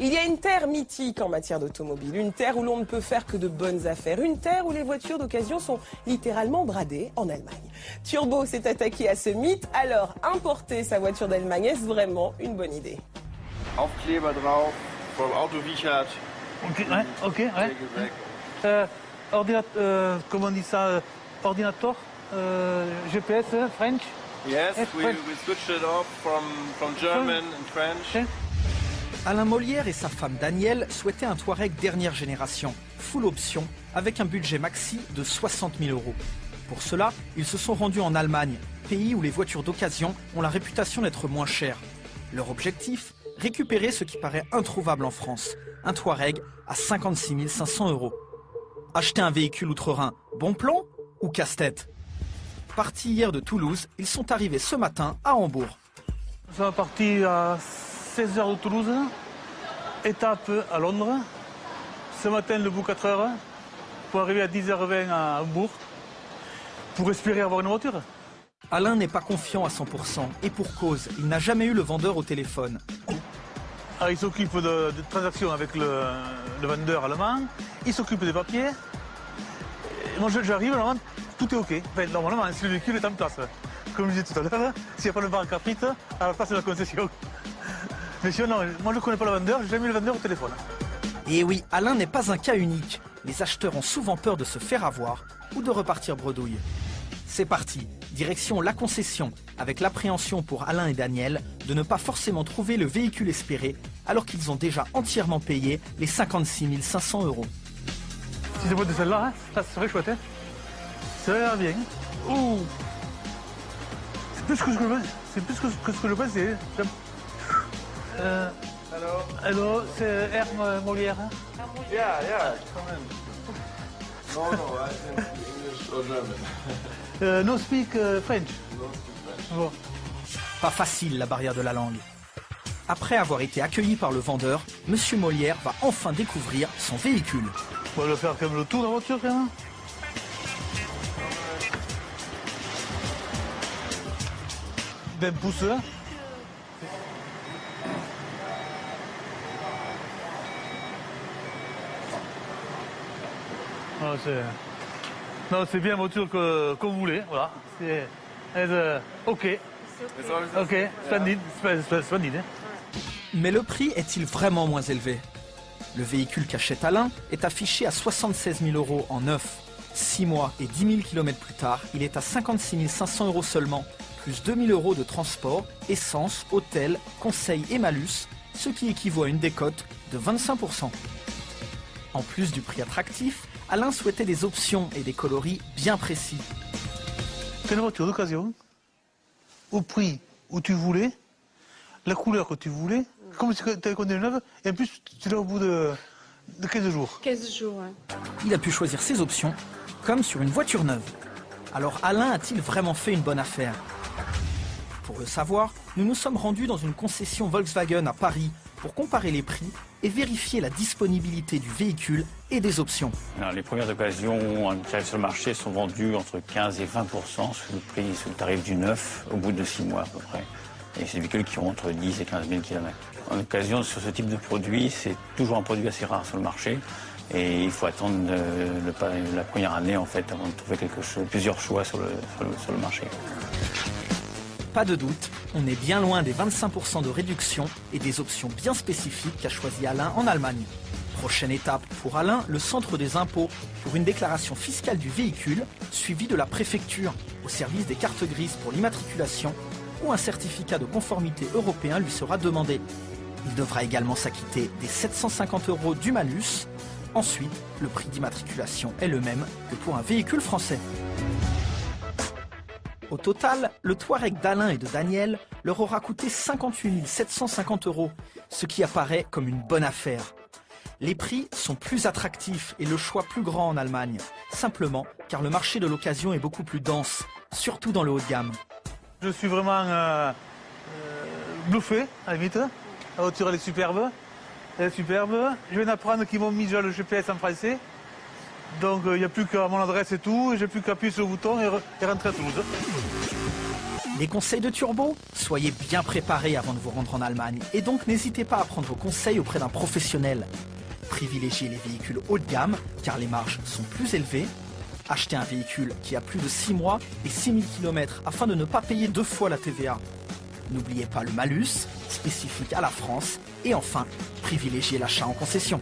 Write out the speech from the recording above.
Il y a une terre mythique en matière d'automobile, une terre où l'on ne peut faire que de bonnes affaires, une terre où les voitures d'occasion sont littéralement bradées en Allemagne. Turbo s'est attaqué à ce mythe, alors importer sa voiture d'Allemagne, est-ce vraiment une bonne idée? Aufkleber drauf, vom Auto Wiechert. Ok, ouais. Comment on dit ça? Ordinateur, GPS, French? Yes, we switched it off from German and French. Alain Molière et sa femme Danielle souhaitaient un Touareg dernière génération, full option, avec un budget maxi de 60 000 €. Pour cela, ils se sont rendus en Allemagne, pays où les voitures d'occasion ont la réputation d'être moins chères. Leur objectif, récupérer ce qui paraît introuvable en France, un Touareg à 56 500 €. Acheter un véhicule outre-Rhin, bon plan ou casse-tête? Partis hier de Toulouse, ils sont arrivés ce matin à Hambourg. Nous sommes partis à 16h de Toulouse, étape à Londres. Ce matin, debout 4h, pour arriver à 10h20 à Hambourg, pour espérer avoir une voiture. Alain n'est pas confiant à 100%, et pour cause, il n'a jamais eu le vendeur au téléphone. Alors, il s'occupe de transactions avec le vendeur allemand, il s'occupe des papiers. Et moi, j'arrive, normalement, tout est OK. Enfin, normalement, si le véhicule est en place. Comme je disais tout à l'heure, s'il n'y a pas le bar à caprite, à la place de la concession. Mais sinon, non, moi, je ne connais pas le vendeur, j'ai jamais eu le vendeur au téléphone. Et oui, Alain n'est pas un cas unique. Les acheteurs ont souvent peur de se faire avoir ou de repartir bredouille. C'est parti, direction la concession, avec l'appréhension pour Alain et Daniel de ne pas forcément trouver le véhicule espéré, alors qu'ils ont déjà entièrement payé les 56 500 €. Si c'est pas de celle-là, ça serait chouette. Hein. Ça a l'air bien. Ouh. C'est plus que ce que je pense. C'est plus que ce que je pensais. Hello, c'est R. Molière. Yeah. Quand même. No, I think English or German. No speak French. No speak French. Bon. Pas facile la barrière de la langue. Après avoir été accueilli par le vendeur, Monsieur Molière va enfin découvrir son véhicule. On va le faire quand même le tour de la voiture quand même. D'un pouce. Non, c'est bien la voiture qu'on voulait, voilà. C'est OK. OK, splendide. Mais le prix est-il vraiment moins élevé? Le véhicule qu'achète Alain est affiché à 76 000 € en neuf. 6 mois et 10 000 km plus tard, il est à 56 500 € seulement, plus 2 000 € de transport, essence, hôtel, conseil et malus, ce qui équivaut à une décote de 25%. En plus du prix attractif, Alain souhaitait des options et des coloris bien précis. C'est une voiture d'occasion, au prix où tu voulais, la couleur que tu voulais, comme si tu avais conduit une neuve, et en plus tu l'as au bout de 15 jours. 15 jours, ouais. Il a pu choisir ses options, comme sur une voiture neuve. Alors Alain a-t-il vraiment fait une bonne affaire? Pour le savoir, nous nous sommes rendus dans une concession Volkswagen à Paris pour comparer les prix et vérifier la disponibilité du véhicule et des options. Alors, les premières occasions qui arrivent sur le marché sont vendues entre 15 et 20% sous le tarif du neuf au bout de 6 mois à peu près. Et c'est des véhicules qui ont entre 10 et 15 000 km. En occasion, sur ce type de produit, c'est toujours un produit assez rare sur le marché. Et il faut attendre la première année en fait avant de trouver plusieurs choix sur le marché. Pas de doute, on est bien loin des 25% de réduction et des options bien spécifiques qu'a choisi Alain en Allemagne. Prochaine étape pour Alain, le centre des impôts pour une déclaration fiscale du véhicule, suivie de la préfecture au service des cartes grises pour l'immatriculation, où un certificat de conformité européen lui sera demandé. Il devra également s'acquitter des 750 € du malus. Ensuite, le prix d'immatriculation est le même que pour un véhicule français. Au total, le Touareg d'Alain et de Daniel leur aura coûté 58 750 €, ce qui apparaît comme une bonne affaire. Les prix sont plus attractifs et le choix plus grand en Allemagne, simplement car le marché de l'occasion est beaucoup plus dense, surtout dans le haut de gamme. Je suis vraiment bluffé, à la limite. La voiture, elle est superbe. Elle est superbe. Je viens d'apprendre qu'ils m'ont mis déjà le GPS en français. Donc il n'y a plus qu'à mon adresse et tout. J'ai plus qu'à appuyer sur le bouton et rentrer à Toulouse. Les conseils de Turbo? Soyez bien préparés avant de vous rendre en Allemagne et donc n'hésitez pas à prendre conseil auprès d'un professionnel. Privilégiez les véhicules haut de gamme car les marges sont plus élevées. Achetez un véhicule qui a plus de 6 mois et 6000 km afin de ne pas payer 2 fois la TVA. N'oubliez pas le malus, spécifique à la France. Et enfin, privilégiez l'achat en concession.